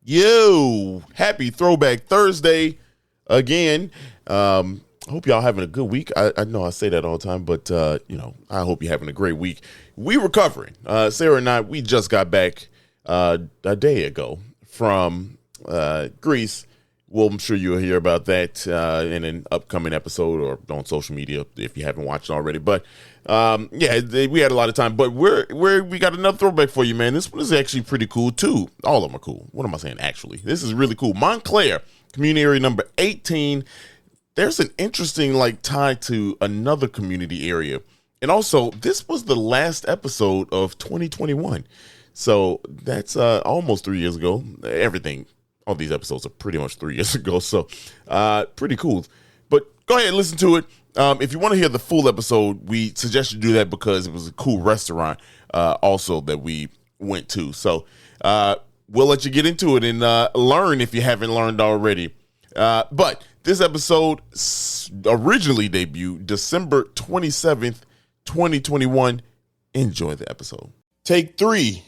Yo, happy Throwback Thursday again. Hope y'all having a good week. I know I say that all the time, but I hope you're having a great week. We recovering. Sarah and I, we just got back a day ago from Greece. Well, I'm sure you'll hear about that in an upcoming episode or on social media if you haven't watched already. But we had a lot of time. But we got another throwback for you, man. This one is actually pretty cool too. All of them are cool. What am I saying? Actually, this is really cool. Montclare, community area number 18. There's an interesting tie to another community area, and also this was the last episode of 2021. So that's almost 3 years ago. All these episodes are pretty much 3 years ago, so pretty cool. But go ahead and listen to it. If you want to hear the full episode, we suggest you do that because it was a cool restaurant also that we went to. So we'll let you get into it and learn if you haven't learned already. But this episode originally debuted December 27th, 2021. Enjoy the episode. Take 3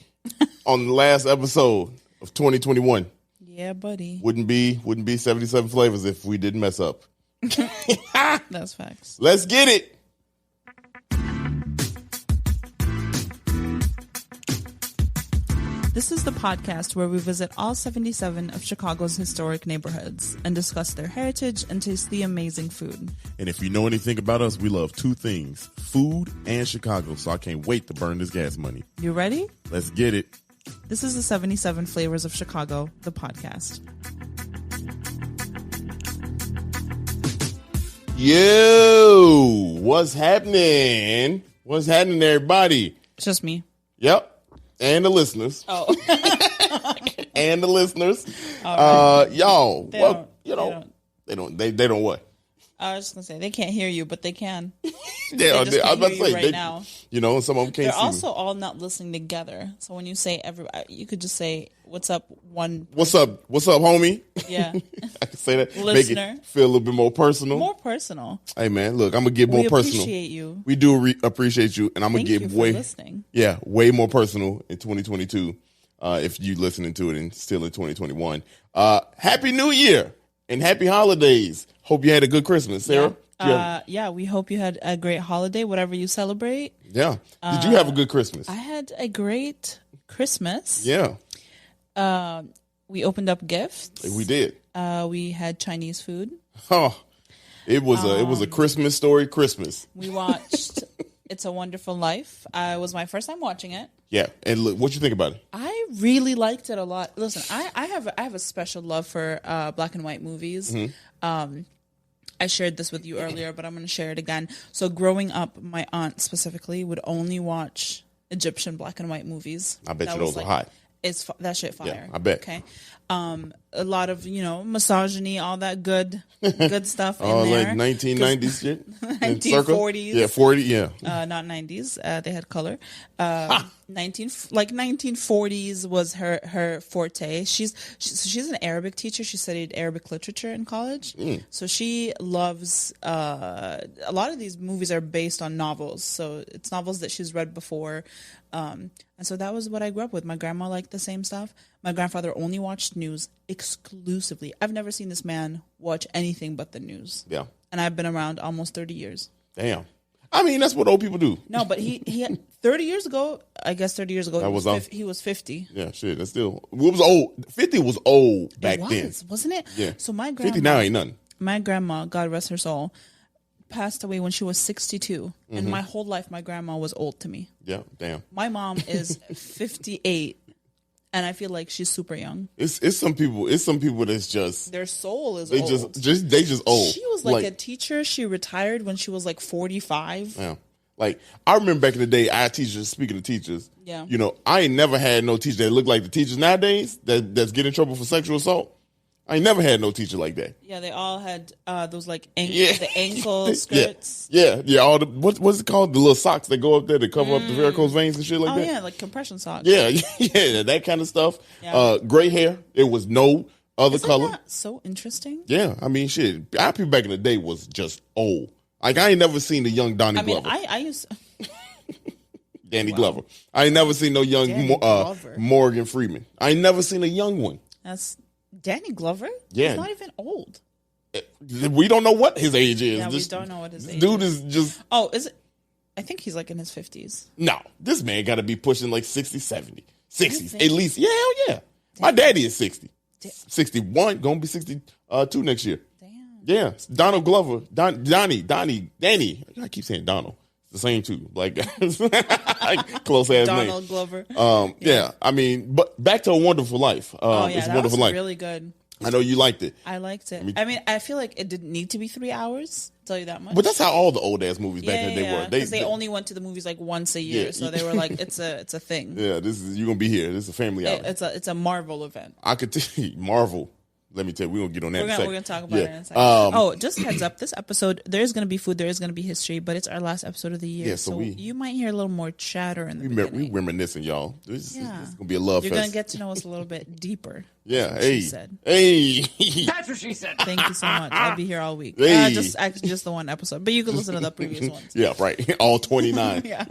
on the last episode of 2021. Yeah, buddy. Wouldn't be 77 flavors if we didn't mess up. That's facts. Let's get it. This is the podcast where we visit all 77 of Chicago's historic neighborhoods and discuss their heritage and taste the amazing food. And if you know anything about us, we love 2 things, food and Chicago, so I can't wait to burn this gas money. You ready? Let's get it. This is the 77 Flavors of Chicago, the podcast. Yo, what's happening? What's happening, everybody? It's just me. Yep. And the listeners. Oh. And the listeners. Right. Y'all. They don't what? I was just going to say, they can't hear you, but they can. I was about to say, now. Some of them can't see They're me. also all not listening together. So when you say you could just say, what's up, one. What's up, homie? Yeah. I can say that. Listener. Make it feel a little bit more personal. More personal. Hey, man, look, I'm going to get more personal. We appreciate you. We do appreciate you, and I'm going to get listening. Yeah, way more personal in 2022 if you listening to it and still in 2021. Happy New Year and happy holidays. Hope you had a good Christmas, Sarah. Yeah, we hope you had a great holiday, whatever you celebrate. Yeah. Did you have a good Christmas? I had a great Christmas. Yeah. We opened up gifts. We did. We had Chinese food. Oh, it was a Christmas story. Christmas. We watched It's a Wonderful Life. It was my first time watching it. Yeah, and look, what you think about it? I really liked it a lot. Listen, I have a special love for black and white movies. Mm-hmm. I shared this with you earlier, but I'm going to share it again. So growing up, my aunt specifically would only watch Egyptian black and white movies. I bet you those are hot. It's that shit fire. Yeah, I bet. Okay. A lot of, misogyny, all that good stuff in there. Like 1990s shit? 1940s. Yeah, 40, yeah. Not 90s. They had color. 1940s was her forte. She's an Arabic teacher. She studied Arabic literature in college. So she loves, a lot of these movies are based on novels. So it's novels that she's read before. And so that was what I grew up with. My grandma liked the same stuff. My grandfather only watched news exclusively. I've never seen this man watch anything but the news. Yeah. And I've been around almost 30 years. Damn. I mean, that's what old people do. No, but he 30 years ago, he was 50. Yeah, shit. That's still, what was old? 50 was old back then. Wasn't it? Yeah. So my grandma. 50 now ain't nothing. My grandma, God rest her soul, passed away when she was 62. Mm-hmm. And my whole life, my grandma was old to me. Yeah, damn. My mom is 58. And I feel like she's super young. It's some people that's just their soul is they old. They just old. She was like a teacher. She retired when she was like 45. Yeah. Like I remember back in the day, our teachers, speaking of teachers, yeah. I ain't never had no teacher that looked like the teachers nowadays that's getting in trouble for sexual assault. I ain't never had no teacher like that. Yeah, they all had those the ankle skirts. Yeah. All the what's it called? The little socks that go up there to cover up the varicose veins and shit like that. Oh yeah, like compression socks. Yeah, that kind of stuff. Yeah. Gray hair. It was no other color. That so interesting. Yeah, I mean, shit. Our people back in the day was just old. Like I ain't never seen a young Donnie Glover. I used. Danny Glover. I ain't never seen no young Morgan Freeman. I ain't never seen a young one. That's Danny Glover? Yeah. He's not even old. We don't know what his age is. Yeah, we don't know what his age dude is. is just... Oh, is it? I think he's like in his 50s. No, this man got to be pushing like 60, 70. 60s, at least. Yeah, hell yeah. Damn. My daddy is 60. Damn. 61, going to be 62 next year. Damn. Yeah, Donald Glover. Danny. I keep saying Donald. It's the same too. Like, close ass name. Donald Glover. Yeah, I mean, but back to A Wonderful Life. It's a Wonderful Life. Really good. I know you liked it. I liked it. I mean, I feel like it didn't need to be 3 hours. I'll tell you that much. But that's how all the old ass movies back in the day were. Because they only went to the movies like once a year, so they were like, it's a thing. Yeah, you're gonna be here. This is a family outing. It's a Marvel event. I could tell you, Marvel. Let me tell you, we're gonna get on that. We're gonna talk about it in a second. Just heads up, this episode there is gonna be food, there is gonna be history, but it's our last episode of the year, so you might hear a little more chatter in the beginning. We reminiscing, y'all. This is gonna be a love fest. You're gonna get to know us a little bit deeper. Yeah, She said. Hey, that's what she said. Thank you so much. I'll be here all week. Hey. Just the one episode, but you can listen to the previous ones. Yeah, right. All 29. Yeah.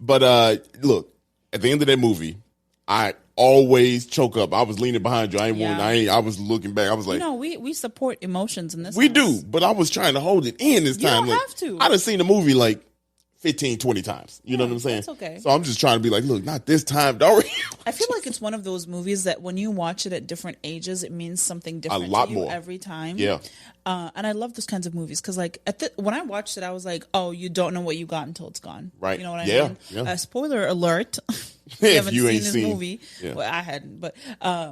But look, at the end of that movie, I always choke up. I was leaning behind you. I was looking back. I was like, we support emotions in this. We house. do, but I was trying to hold it in this time. You don't have to. I done seen the movie like 15, 20 times. You know what I'm saying? That's okay. So I'm just trying to be like, look, not this time. Don't I feel like it's one of those movies that when you watch it at different ages, it means something different lot to you more. every time. Yeah. And I love those kinds of movies because, like, when I watched it, I was like, "Oh, you don't know what you got until it's gone." Right? You know what I mean? Yeah. Spoiler alert: if you haven't seen this movie, well, I hadn't, but I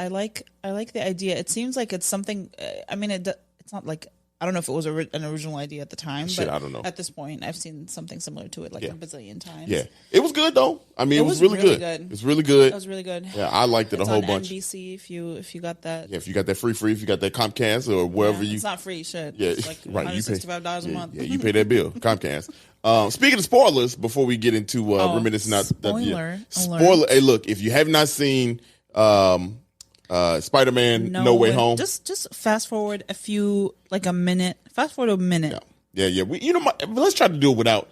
like the idea. It seems like it's something. I mean, it's not like. I don't know if it was an original idea at the time, but I don't know. At this point, I've seen something similar to it like a bazillion times. Yeah, it was good though. I mean, it was really good. It's really good. It was really good. Yeah, I liked it a whole bunch. NBC, if you got that. Yeah, if you got that free, if you got that Comcast or wherever you. It's not free, shit. Yeah, it's like right. $165 a month. Yeah, you pay that bill, Comcast. Speaking of spoilers, before we get into reminiscing, spoiler. Hey, look, if you have not seen Spider-Man No Way Home, just fast forward a minute. Fast forward a minute. Yeah. Let's try to do it without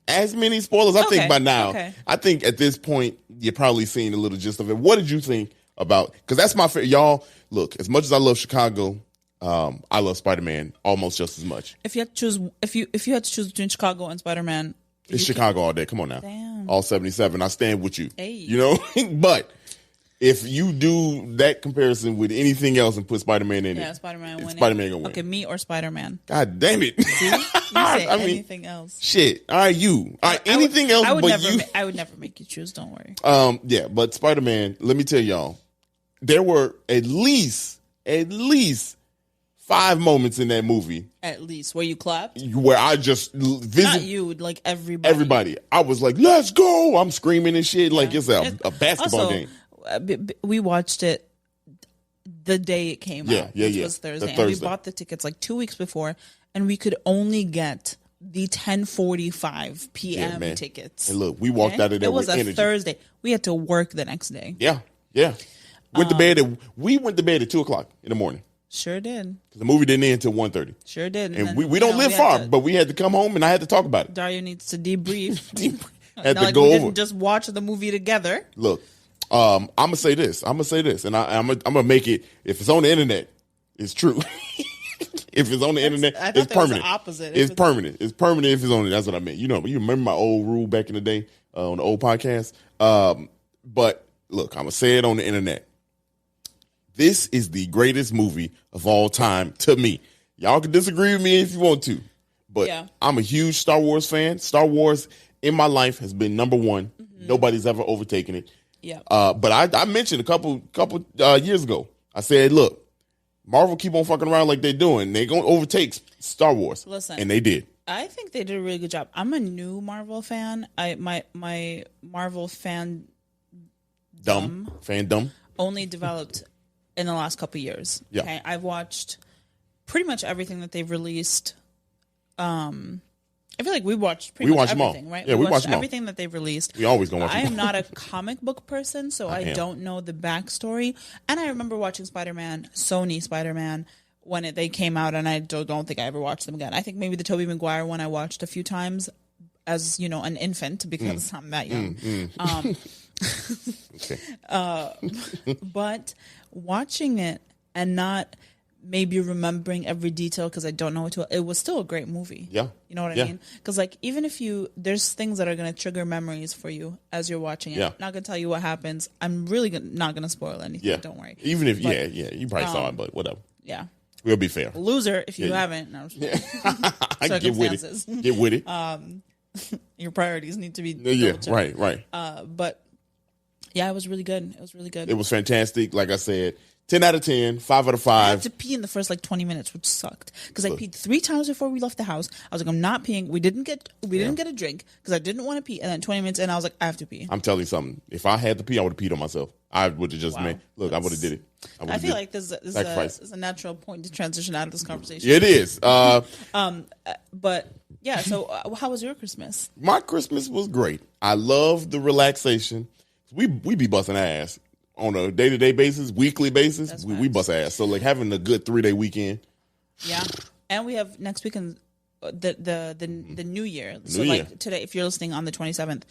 as many spoilers. I think by now, I think at this point you're probably seeing a little gist of it. What did you think about? Because that's my favorite. Y'all, look, as much as I love Chicago, I love Spider-Man almost just as much. If you had to choose, if you had to choose between Chicago and Spider-Man, it's Chicago all day. Come on now, damn. All 77. I stand with you. Hey. You know, but. If you do that comparison with anything else and put Spider-Man in it, Spider-Man winning. Spider-Man gonna win. Okay, me or Spider-Man? God damn it! You say anything else? Shit. All right, you. All right, anything else? I would but never. you. I would never make you choose. Don't worry. Yeah, but Spider-Man. Let me tell y'all, there were at least 5 moments in that movie. At least where you clapped. Where I just Not you, like everybody. Everybody. I was like, "Let's go!" I'm screaming and shit like it's a basketball also, game. We watched it the day it came out, which was Thursday. And we bought the tickets like 2 weeks before, and we could only get the 10:45 p.m. tickets. And look, we walked out of there with energy. It was a Thursday. We had to work the next day. Yeah. We went to bed at 2:00 in the morning. Sure did. The movie didn't end until 1:30. Sure did. And we don't live far, but we had to come home and I had to talk about it. Dario needs to debrief. Had to like go we over. didn't just watch the movie together. Look, I'm gonna say this, and I'm gonna make it. If it's on the internet, it's true. If it's on the internet, it's permanent. Opposite. It's permanent. It's permanent if it's on it. That's what I meant. You remember my old rule back in the day on the old podcast. But look, I'm gonna say it on the internet. This is the greatest movie of all time to me. Y'all can disagree with me if you want to, but I'm a huge Star Wars fan. Star Wars in my life has been number one. Mm-hmm. Nobody's ever overtaken it. Yeah. But I mentioned a couple years ago. I said, look, Marvel keep on fucking around like they're doing. They're gonna overtake Star Wars. Listen, and they did. I think they did a really good job. I'm a new Marvel fan. My Marvel fandom only developed in the last couple of years. Yeah. Okay? I've watched pretty much everything that they've released. I feel like we watched pretty much everything, right? Yeah, we watched everything that they've released. We always gonna watch them all. I am not a comic book person, so I don't know the backstory. And I remember watching Sony Spider-Man, when they came out, and I don't think I ever watched them again. I think maybe the Tobey Maguire one I watched a few times as, an infant, because I'm that young. Okay. But watching it and not maybe remembering every detail because I don't know it was still a great movie. Yeah. You know what I mean? Because like even if there's things that are going to trigger memories for you as you're watching it. Yeah. I'm not going to tell you what happens. I'm really not going to spoil anything. Yeah. Don't worry. Even if, you probably saw it, but whatever. Yeah. We'll be fair. Loser if you haven't. No, I get with it. Get with it. Your priorities need to be right. But yeah, it was really good. It was really good. It was fantastic. Like I said, 10 out of 10, 5 out of 5. I had to pee in the first like 20 minutes, which sucked because I peed 3 times before we left the house. I was like, I'm not peeing. We didn't get a drink because I didn't want to pee. And then 20 minutes in, I was like, I have to pee. I'm telling you something. If I had to pee, I would have peed on myself. I would have just made. Look, I would have did it. I feel like this is a natural point to transition out of this conversation. It is. But yeah. So how was your Christmas? My Christmas was great. I love the relaxation. We be busting ass on a day-to-day basis, weekly basis. We bust ass. So like having a good 3-day weekend. Yeah, and we have next weekend the New Year. So like today, if you're listening on the 27th,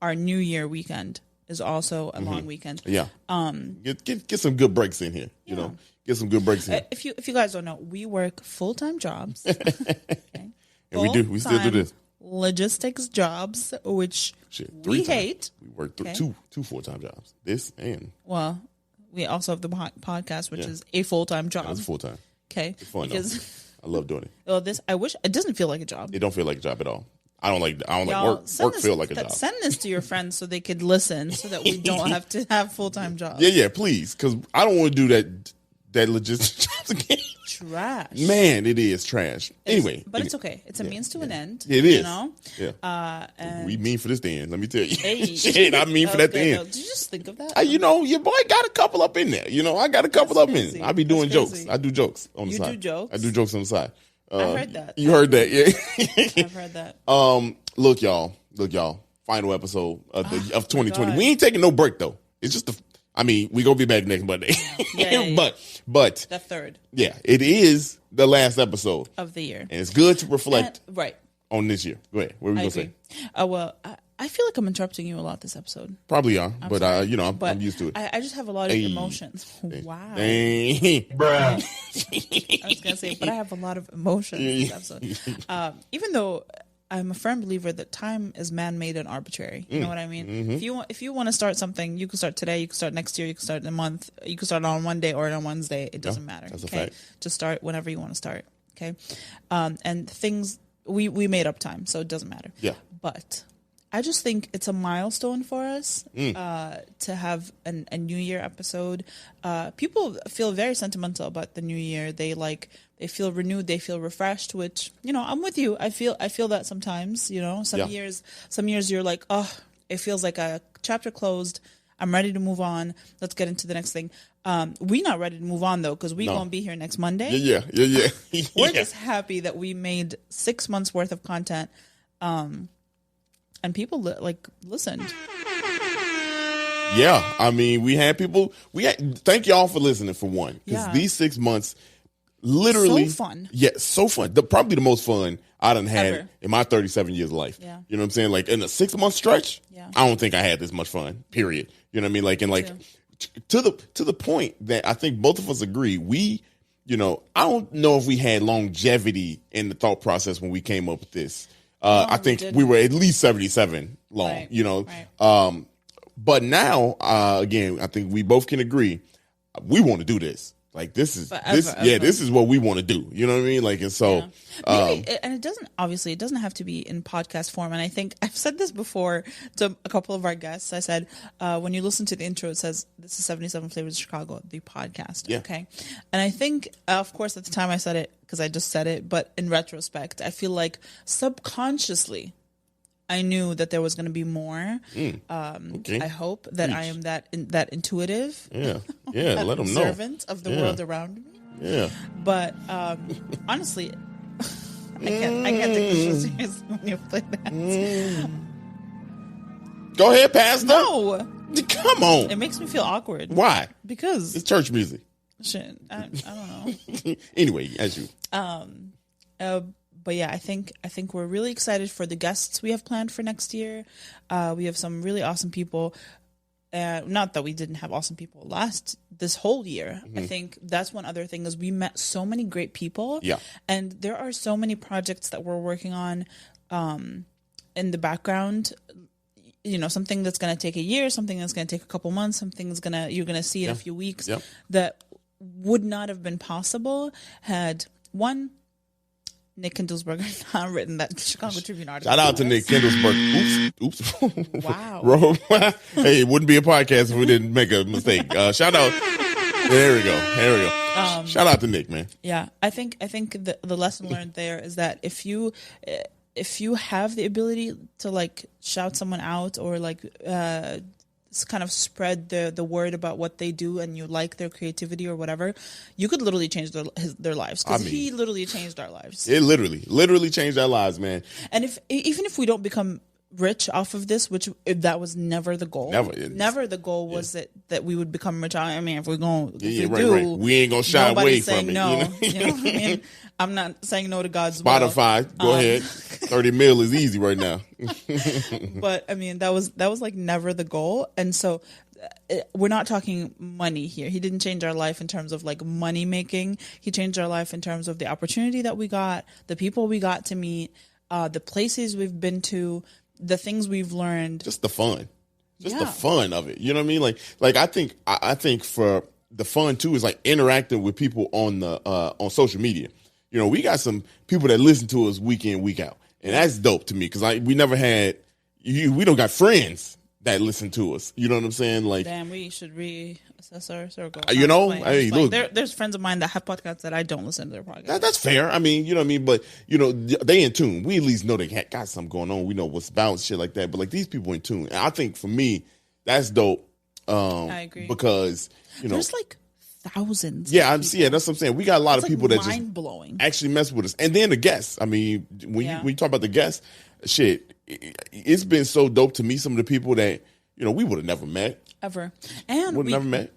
our New Year weekend is also a long weekend. Yeah. Get some good breaks in here. You know, get some good breaks in. If you guys don't know, we work full-time jobs. Okay? And we still do this. Logistics jobs, which we hate. We work through two full-time jobs. This and we also have the podcast, which is a full-time job. It's full-time. Okay, it's fun. I love doing it. Well, I wish it doesn't feel like a job. It don't feel like a job at all. I don't like work. Work feel like a job. Send this to your friends so they could listen, so that we don't have to have full-time jobs. Yeah, please, because I don't want to do that logistics jobs again. Trash. Man, it is trash. Anyway. But it's okay. It's a means to an end. It is. You know? Yeah. And we mean for this to end, let me tell you. Hey. Shit, I mean for that to end. No, did you just think of that? Your boy got a couple up in there. I got a couple up in there. I be doing jokes. I do jokes on the side. You do jokes? I do jokes on the side. I heard that. You heard that, yeah. I've heard that. Look, y'all. Final episode of 2020. God. We ain't taking no break, though. It's just we gonna be back next Monday. Yeah. But the third. Yeah, it is the last episode of the year, and it's good to reflect right on this year. Go ahead. What were we gonna say? Well, I feel like I'm interrupting you a lot this episode. Probably are, but I'm used to it. I just have a lot of emotions. Wow, bruh. I was gonna say, but I have a lot of emotions this episode. Even though I'm a firm believer that time is man-made and arbitrary. You know what I mean? Mm-hmm. If you want to start something, you can start today. You can start next year. You can start in a month. You can start on one day or on Wednesday. It doesn't matter. That's okay, a fact. Just start whenever you want to start. Okay, and things we made up time, so it doesn't matter. Yeah, but I just think it's a milestone for us to have a New Year episode. People feel very sentimental about the New Year. They feel renewed. They feel refreshed. Which I'm with you. I feel that sometimes. Some years you're like, oh, it feels like a chapter closed. I'm ready to move on. Let's get into the next thing. We're not ready to move on though, because we're gonna be here next Monday. Yeah. We're just happy that we made 6 months worth of content. And people listened. Yeah, we had people. Thank y'all for listening for one, because these 6 months, literally, so fun. Yeah, so fun. Probably the most fun I done had Ever. in my 37 years of life. Yeah. You know what I'm saying? Like in a 6-month stretch, I don't think I had this much fun. Period. You know what I mean? To the point that I think both of us agree. I don't know if we had longevity in the thought process when we came up with this. I think we were at least 77 long, Right. But now, again, I think we both can agree we want to do this. Like this is this is what we want to do. You know what I mean? Like, and so, and it doesn't have to be in podcast form. And I think I've said this before to a couple of our guests. I said, when you listen to the intro, it says, this is 77 Flavors of Chicago, the podcast. Yeah. Okay. And I think, of course, at the time I said it because I just said it, but in retrospect, I feel like subconsciously, I knew that there was going to be more. Okay. I hope that I am that intuitive. Yeah. Let them know. Observant of the world around me. Yeah. But honestly, I can't take this so seriously when you play that. Go ahead, Pastor. No. Come on. It makes me feel awkward. Why? Because it's church music. Shit. I don't know. Anyway, as you. But yeah, I think we're really excited for the guests we have planned for next year. We have some really awesome people. not that we didn't have awesome people this whole year. I think that's one other thing is we met so many great people. Yeah. And there are so many projects that we're working on in the background. You know, something that's going to take a year, something that's going to take a couple months, something that's you're going to see in a few weeks that would not have been possible had Nick Kindlesberger not written that Chicago Tribune article. Shout out to Nick Kindlesberger. Oops. Wow. Hey, it wouldn't be a podcast if we didn't make a mistake. Shout out. There we go. Shout out to Nick, man. Yeah, I think the lesson learned there is that if you have the ability to like shout someone out or like kind of spread the word about what they do and you like their creativity or whatever, you could literally change their lives, because he literally changed our lives. It literally changed our lives, man. And even if we don't become rich off of this, which that was never the goal. Never the goal was that we would become rich. I mean, if we're going, right. We ain't gonna shy away from it. No, you know what I mean? I'm not saying no to God's Spotify, will. go ahead. 30 mil is easy right now. But I mean, that was like never the goal, and so we're not talking money here. He didn't change our life in terms of like money making. He changed our life in terms of the opportunity that we got, the people we got to meet, the places we've been to, the things we've learned, just the fun, the fun of it. You know what I mean? Like I think for the fun too is like interacting with people on the on social media. You know, we got some people that listen to us week in, week out, and that's dope to me because we never had we don't got friends that listen to us. You know what I'm saying? Like, damn, we should reassess our circle. You know, I mean, look, there's friends of mine that have podcasts that I don't listen to their podcasts. That's fair. I mean, you know what I mean? But, you know, they in tune. We at least know they got something going on. We know what's balanced, shit like that. But, like, these people in tune. And I think, for me, that's dope. I agree. Because, you know. There's, like, thousands. Yeah, that's what I'm saying. We got a lot of people that just blowing. Actually mess with us. And then the guests. I mean, when you talk about the guests, shit, it's been so dope to meet some of the people that, you know, we would have never met. Ever. And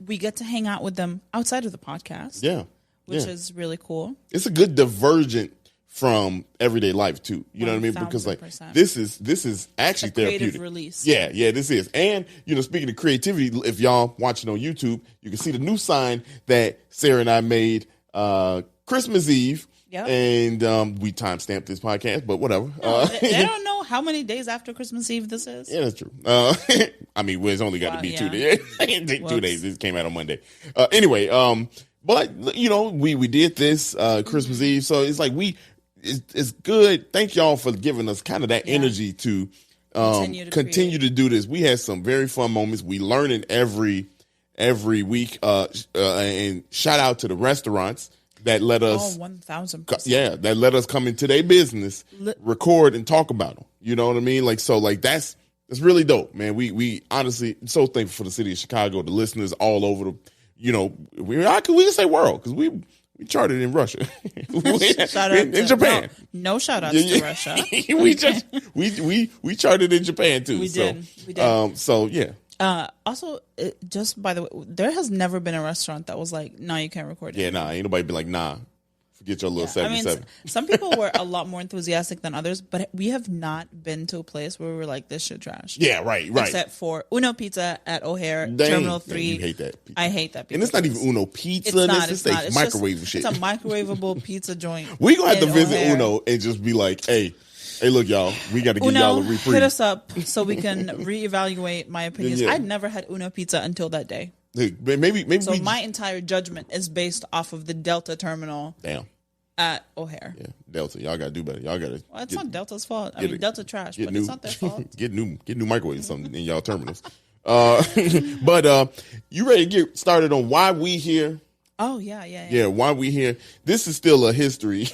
we get to hang out with them outside of the podcast. Yeah. Which is really cool. It's a good divergent from everyday life too. You know what I mean? Because like this is actually therapeutic. Creative release. Yeah, this is. And you know, speaking of creativity, if y'all watching on YouTube, you can see the new sign that Sarah and I made Christmas Eve. Yep. And we timestamped this podcast, but whatever. No, they don't know how many days after Christmas Eve this is. Yeah, that's true. I mean, it's only got to be 2 days. 2 days. This came out on Monday. Anyway, but you know, we did this Christmas Eve, so it's like it's good. Thank y'all for giving us kind of that energy to continue to do this. We had some very fun moments. We learning every week. And shout out to the restaurants that let us 1,000%. Yeah, that let us come into their business, record and talk about them. You know what I mean? Like, so like that's really dope, man. We honestly so thankful for the city of Chicago, the listeners all over the, you know, we can say world because we charted in Russia. Shout out in Japan. No shout outs to Russia. we charted in Japan too. We did. So yeah. Also, just by the way, there has never been a restaurant that was like, "No, you can't record it." Yeah, nah, ain't nobody be like, "Nah, forget your little 77." I mean, some people were a lot more enthusiastic than others, but we have not been to a place where we were like, "This shit trash." Yeah, right. Except for Uno Pizza at O'Hare Terminal 3. You hate that pizza. I hate that pizza. And it's not even Uno Pizza. It's microwave shit. It's a microwavable pizza joint. We gonna have to visit O'Hare. Uno and just be like, Hey, look, y'all. We got to give y'all a reprieve. Hit us up so we can reevaluate my opinions. Yeah. I'd never had Uno Pizza until that day. Maybe. So my entire judgment is based off of the Delta terminal. Damn. At O'Hare. Yeah, Delta. Y'all got to do better. Y'all got to. Well, it's not Delta's fault. I mean, Delta trash, but it's not their fault. Get new microwaves or something in y'all terminals. But you ready to get started on why we here? Oh, yeah. Yeah, why we here. This is still a history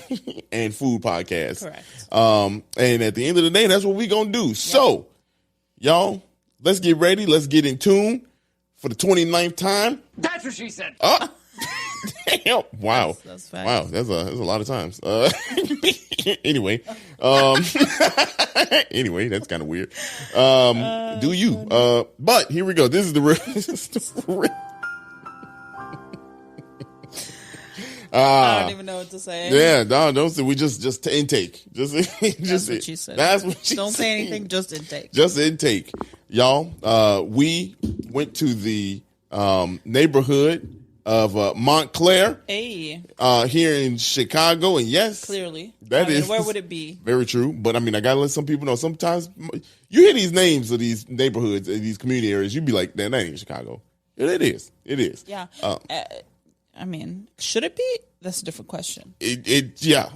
and food podcast. Correct. And at the end of the day, that's what we going to do. Yep. So, y'all, let's get ready. Let's get in tune for the 29th time. That's what she said. Damn. Wow. That's facts. Wow, that's a lot of times. Anyway. Anyway, that's kind of weird. Do you? But here we go. This is the real... I don't even know what to say. Yeah, no, don't say. We just intake. Just That's what she said. That's what she Don't said. say anything. Just intake. Just intake, y'all. We went to the neighborhood of Montclair, here in Chicago, and yes, clearly, that is where would it be? Very true. But I mean, I gotta let some people know. Sometimes you hear these names of these neighborhoods, these community areas, you'd be like, "That ain't Chicago." It is. It is. Yeah. I mean, should it be? That's a different question. Yeah.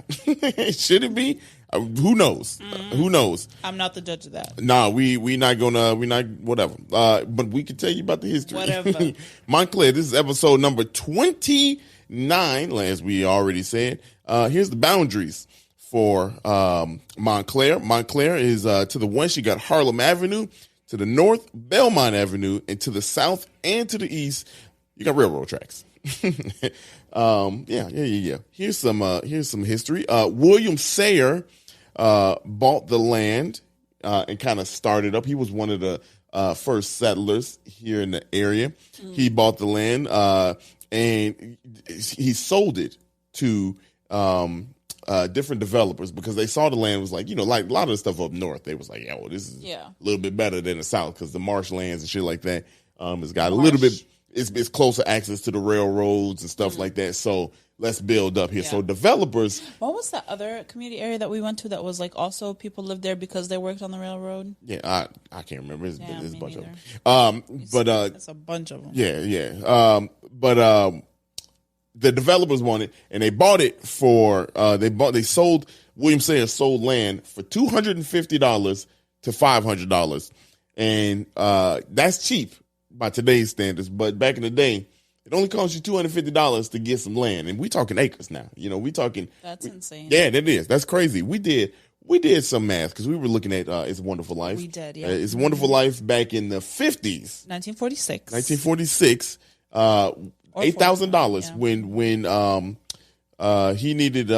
Should it be? Who knows? Who knows? I'm not the judge of that. Nah, we not whatever. But we can tell you about the history. Whatever. Montclair, this is episode number 29, as we already said. Here's the boundaries for Montclair. Montclair is to the west, you got Harlem Avenue. To the north, Belmont Avenue. And to the south and to the east, you got railroad tracks. Yeah. Here's some history. William Sayer bought the land and kind of started up. He was one of the first settlers here in the area. He bought the land and he sold it to different developers because they saw the land was like, like a lot of the stuff up north. They was like, yeah, well, this is a little bit better than the south because the marshlands and shit like that has got a little bit. It's closer access to the railroads and stuff like that. So let's build up here. Yeah. So developers. What was that other community area that we went to that was like also people lived there because they worked on the railroad? Yeah, I can't remember. It's a bunch of them. It's a bunch of them. Yeah. The developers wanted, and they bought it for. They sold. William Sayer sold land for $250 to $500, and that's cheap by today's standards, but back in the day, it only cost you $250 to get some land, and we talking acres now. We talking. That's insane. Yeah, that is. That's crazy. We did some math because we were looking at It's a Wonderful Life. We did, yeah. It's a Wonderful Life back in the 50s. 1946. $8,000 when he needed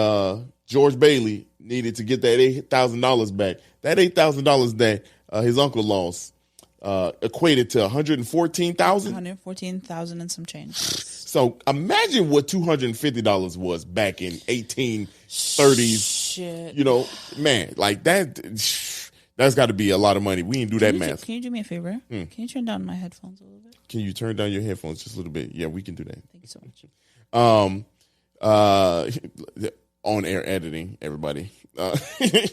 George Bailey needed to get that $8,000 back. That $8,000 that his uncle lost. Equated to $114,000. $114,000 and some change. So imagine what $250 was back in 1830s. Shit. Man, like that. That's got to be a lot of money. We didn't do that math. Can you do me a favor? Can you turn down my headphones a little bit? Can you turn down your headphones just a little bit? Yeah, we can do that. Thank you so much. On air editing, everybody. Okay.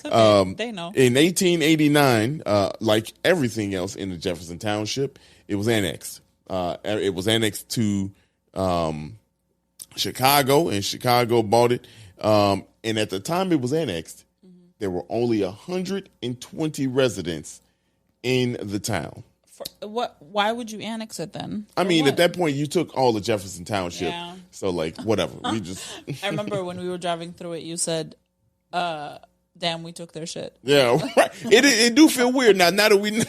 They know. In 1889, like everything else in the Jefferson Township, it was annexed. It was annexed to Chicago, and Chicago bought it. And at the time it was annexed, there were only 120 residents in the town. Why would you annex it then? I mean, at that point, you took all the Jefferson Township. Yeah. So, like, whatever. We just. I remember when we were driving through it, you said, damn, we took their shit. Yeah, right. It do feel weird now that we,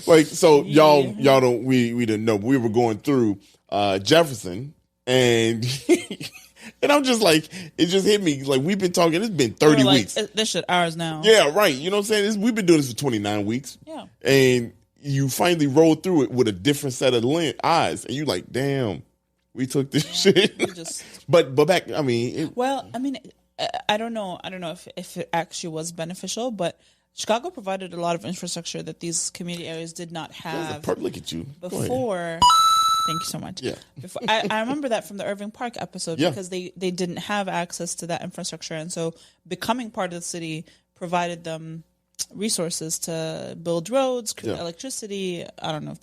like, so y'all don't, we didn't know. We were going through Jefferson and. And I'm just like, it just hit me. Like, we've been talking, it's been 30 weeks. This shit ours now. Yeah, right. You know what I'm saying? We've been doing this for 29 weeks. Yeah. And you finally roll through it with a different set of eyes. And you're like, damn, we took this shit. But back, I mean. I don't know if it actually was beneficial, but Chicago provided a lot of infrastructure that these community areas did not have. Look at you. Before. Thank you so much. Yeah. I remember that from the Irving Park episode because they didn't have access to that infrastructure. And so becoming part of the city provided them resources to build roads, electricity. I don't know.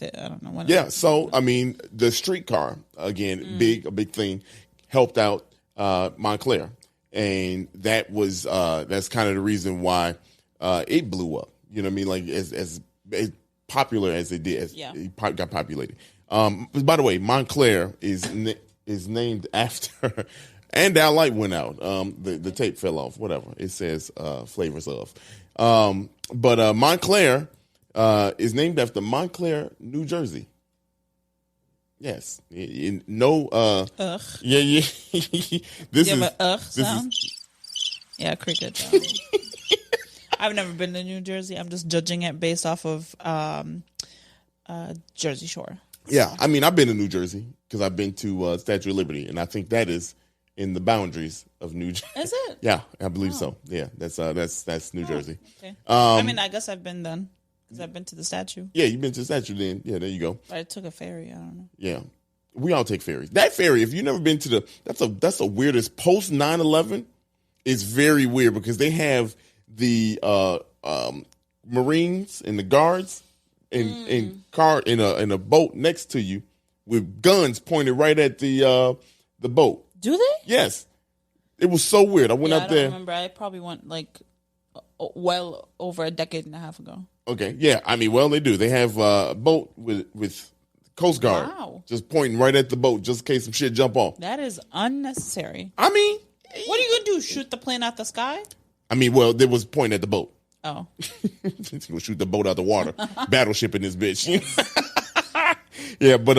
Yeah. So, I mean, the streetcar, again, a big thing, helped out Montclair. And that was, that's kind of the reason why it blew up. You know what I mean? Like as popular as it did, it got populated. By the way, Montclair is named after, and our light went out. The tape fell off. Whatever it says, flavors of. But Montclair is named after Montclair, New Jersey. Yes, no. Ugh. Yeah. This you have an sound. Yeah, cricket. I've never been to New Jersey. I'm just judging it based off of Jersey Shore. Yeah, I mean, I've been to New Jersey because I've been to Statue of Liberty, and I think that is in the boundaries of New Jersey. Is it? Yeah, I believe so. Yeah, that's New Jersey. Okay. I mean, I guess I've been then because I've been to the statue. Yeah, you've been to the statue then. Yeah, there you go. But I took a ferry. I don't know. Yeah, we all take ferries. That ferry, if you've never been to that's the weirdest. Post 9/11 is very weird because they have the Marines and the guards in a boat next to you with guns pointed right at the boat. Do they? Yes. It was so weird. I went out there. I don't remember. I probably went like well over a decade and a half ago. Okay. Yeah. I mean, well, they do. They have a boat with Coast Guard just pointing right at the boat just in case some shit jump off. That is unnecessary. I mean, what are you going to do? Shoot the plane out the sky? I mean, well, there was pointing at the boat. Oh. We'll shoot the boat out the water. Battleship in this bitch. Yeah, but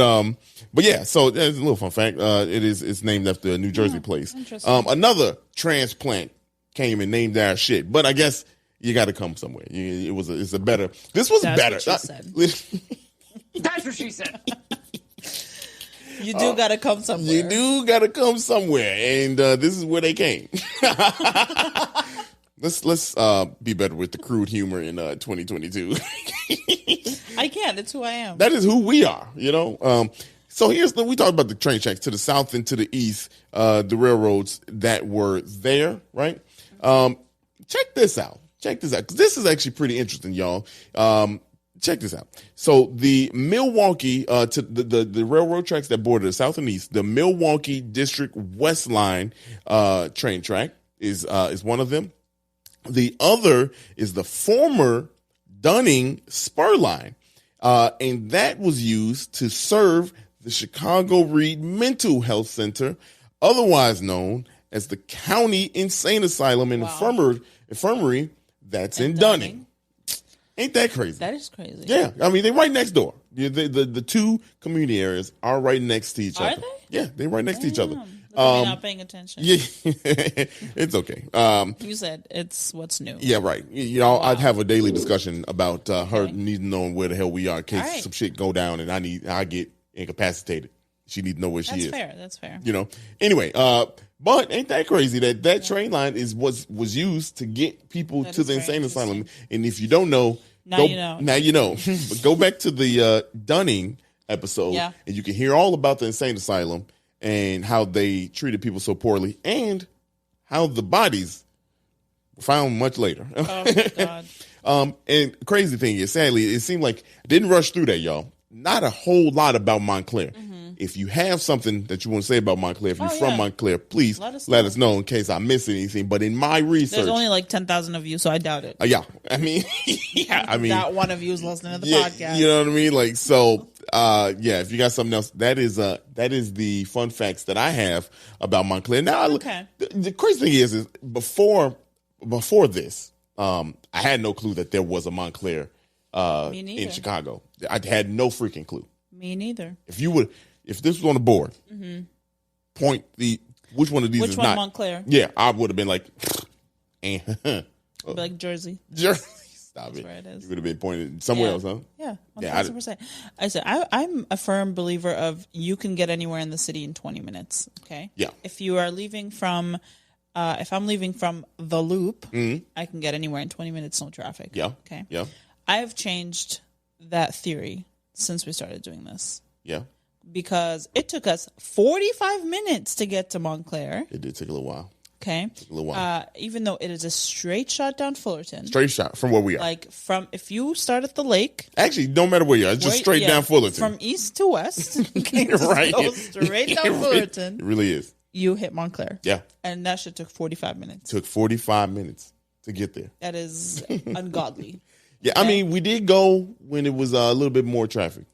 yeah, so there's a little fun fact. It's named after a New Jersey place. Interesting. Another transplant came and named our shit, but I guess you got to come somewhere. It's a better. This was That's better. What she said. That's what she said. You do got to come somewhere. You do got to come somewhere, and this is where they came. Let's be better with the crude humor in 2022. I can't. It's who I am. That is who we are, you know. So we talked about the train tracks to the south and to the east, the railroads that were there, right? Check this out. 'Cause this is actually pretty interesting, y'all. Check this out. So the Milwaukee to the railroad tracks that border the south and east, the Milwaukee District West Line train track is one of them. The other is the former Dunning Spur Line, and that was used to serve the Chicago Read Mental Health Center, otherwise known as the County Insane Asylum and Infirmary that's in Dunning. Ain't that crazy? That is crazy. Yeah, I mean, they're right next door. The two community areas are right next to each other. Are they? Yeah, they're right next to each other. You're not paying attention. Yeah, it's okay. You said it's what's new. Yeah, right. You know, I'd have a daily discussion about her needing to know where the hell we are in case some shit go down and I get incapacitated. She needs to know where she is. That's fair. You know. Anyway, but ain't that crazy that train line was used to get people to the insane asylum? And if you don't know, Now you know. But go back to the Dunning episode, and you can hear all about the insane asylum and how they treated people so poorly, and how the bodies were found much later. Oh my God. And crazy thing is, sadly, it seemed like I didn't rush through that, y'all. Not a whole lot about Montclair. If you have something that you want to say about Montclair, if you're from Montclair, please let us know in case I miss anything. But in my research, there's only like 10,000 of you, so I doubt it. Yeah, I mean, not one of you is listening to the podcast. You know what I mean? Like, so, if you got something else, that is the fun facts that I have about Montclair. Now, the crazy thing is before this, I had no clue that there was a Montclair in Chicago. I had no freaking clue. Me neither. If this was on the board, point which one of these is not Montclair? Yeah, I would have been like, like Jersey. Stop That's it. where it is. You would have been pointed somewhere else, huh? Yeah, 1,000%. I said I'm a firm believer of you can get anywhere in the city in 20 minutes. Okay. Yeah. If you are leaving from, if I'm leaving from the Loop, I can get anywhere in 20 minutes, no traffic. Yeah. Okay. Yeah. I have changed that theory since we started doing this. Yeah. Because it took us 45 minutes to get to Montclair. It did take a little while. Okay. Took a little while. Even though it is a straight shot down Fullerton. Straight shot from where we are. Like if you start at the lake. Actually, no matter where you are, it's just straight down Fullerton. From east to west. Okay, right. Go straight down Fullerton. It really is. You hit Montclair. Yeah. And that shit took 45 minutes. Took 45 minutes to get there. That is ungodly. Yeah, okay. I mean, we did go when it was a little bit more traffic.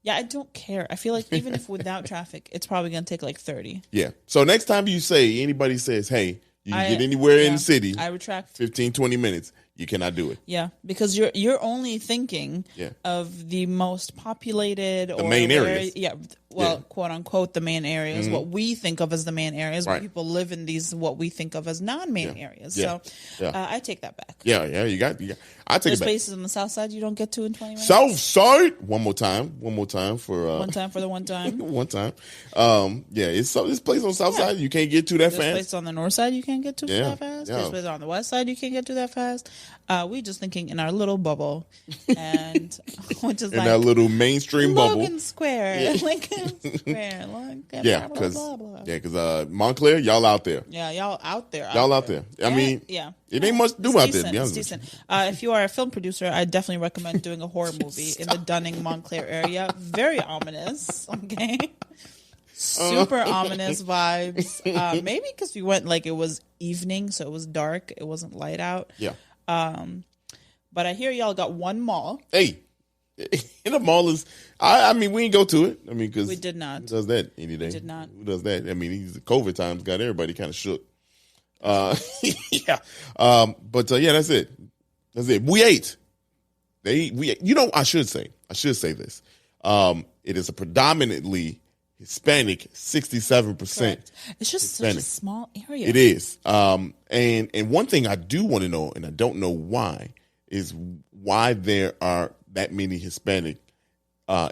Yeah, I don't care. I feel like even if without traffic, it's probably going to take like 30. Yeah. So next time anybody says, hey, you can get anywhere in the city. I retract. 15, 20 minutes. You cannot do it. Yeah, because you're only thinking Yeah. of the most populated or main where- areas. Yeah, well, Yeah. quote unquote, the main areas. What we think of as the main areas, but Right. people live in these what we think of as non-main areas. Yeah. So Yeah. I take that back. Yeah. You got. I take There's it back. spaces on the south side you don't get to in 20 minutes. South side. One more time for One time for the one time. one time. Yeah, it's this place on south side you can't get to that There's fast. places on the north side you can't get to Yeah, that fast. yeah. There's places on the west side you can't get to that fast. We just thinking in our little bubble, and which is In like that little mainstream bubble. Logan Square, Lincoln Square, Lincoln, Yeah, blah, blah, because blah, blah. Montclair, y'all out there. Yeah, y'all out there. Y'all out there. I mean, yeah. it ain't much to do It's out decent, there, to be honest it's with decent. If you are a film producer, I definitely recommend doing a horror movie in the Dunning Montclair area. Very ominous, okay? Super ominous vibes. Maybe because we went like it was evening, so it was dark. It wasn't light out. Yeah. But I hear y'all got one mall. Hey, in the mall is. I mean, we didn't go to it. I mean, because We did not. Who does that any day? did not. Who does that? I mean, these COVID times got everybody kind of shook. Yeah. Yeah, that's it. That's it. We ate. We. You know, I should say this. It is a predominantly Hispanic, 67%. Correct. It's just such a Hispanic. small area. It is. And one thing I do want to know, and I don't know why, is why there are that many Hispanic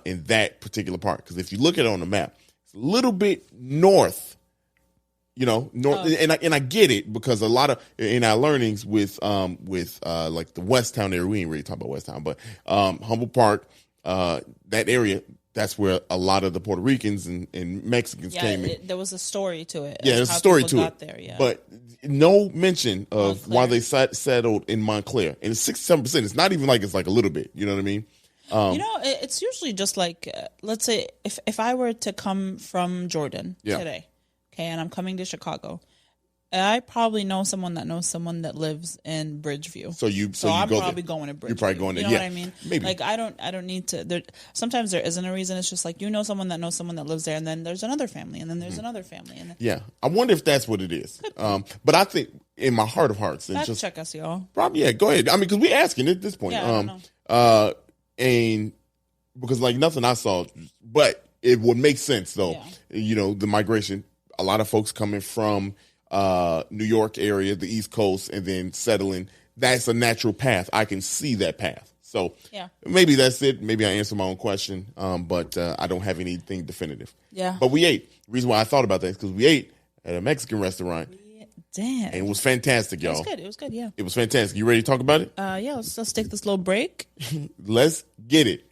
in that particular part. Because if you look at it on the map, it's a little bit north. And I get it because a lot of in our learnings with like the West Town area, we ain't really talking about West Town, but Humboldt Park, that area. That's where a lot of the Puerto Ricans and Mexicans came in. There was a story to it. Yeah, as there's a how story people to got it. there, yeah. But no mention of Montclair. why they settled in Montclair. And it's 67%. It's not even like it's like a little bit. You know what I mean? It's usually just like, let's say, if I were to come from Jordan today, okay, and I'm coming to Chicago, I probably know someone that knows someone that lives in Bridgeview. So I'm go probably there. going to Bridgeview. You're probably going there. You know Yeah, what I mean? maybe. Like I don't need to. Sometimes there isn't a reason. It's just like you know someone that knows someone that lives there, and then there's another family, and then there's another family, and then Yeah. I wonder if that's what it is. But I think in my heart of hearts, it's fact just check us, y'all. probably, yeah, go ahead. I mean, because we're asking at this point. Yeah, I don't know. And because like nothing I saw, but it would make sense though. Yeah. You know, the migration, a lot of folks coming from New York area, the East Coast, and then settling. That's a natural path. I can see that path. So maybe that's it. Maybe I answered my own question, but I don't have anything definitive. Yeah. But we ate. The reason why I thought about that is because we ate at a Mexican restaurant. Damn. And it was fantastic, y'all. It was good, yeah. It was fantastic. You ready to talk about it? Yeah, let's take this little break. Let's get it.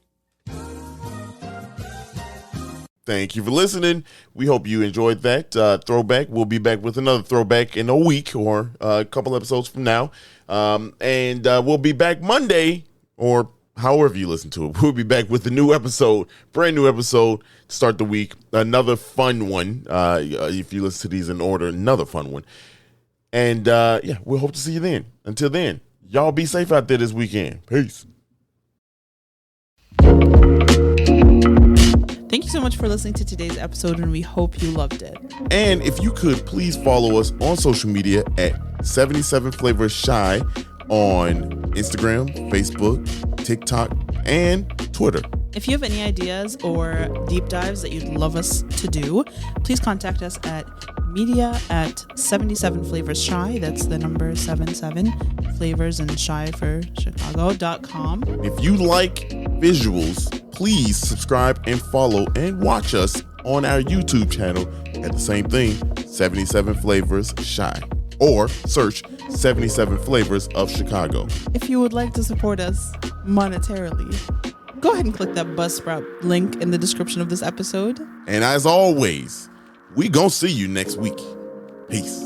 Thank you for listening. We hope you enjoyed that throwback. We'll be back with another throwback in a week or a couple episodes from now. And we'll be back Monday or however you listen to it. We'll be back with a new episode, brand new episode to start the week. Another fun one. If you listen to these in order, another fun one. And we'll hope to see you then. Until then, y'all be safe out there this weekend. Peace. Thank you so much for listening to today's episode, and we hope you loved it. And if you could, please follow us on social media at 77 Flavors Shy on Instagram, Facebook, TikTok, and Twitter. If you have any ideas or deep dives that you'd love us to do, please contact us at media@77flavorsshy. That's the number 77 flavors and shy for Chicago.com. If you like visuals, please subscribe and follow and watch us on our YouTube channel at the same thing, 77 Flavors Shy. Or search 77 Flavors of Chicago. If you would like to support us monetarily, go ahead and click that Buzzsprout link in the description of this episode. And as always, we gonna see you next week. Peace.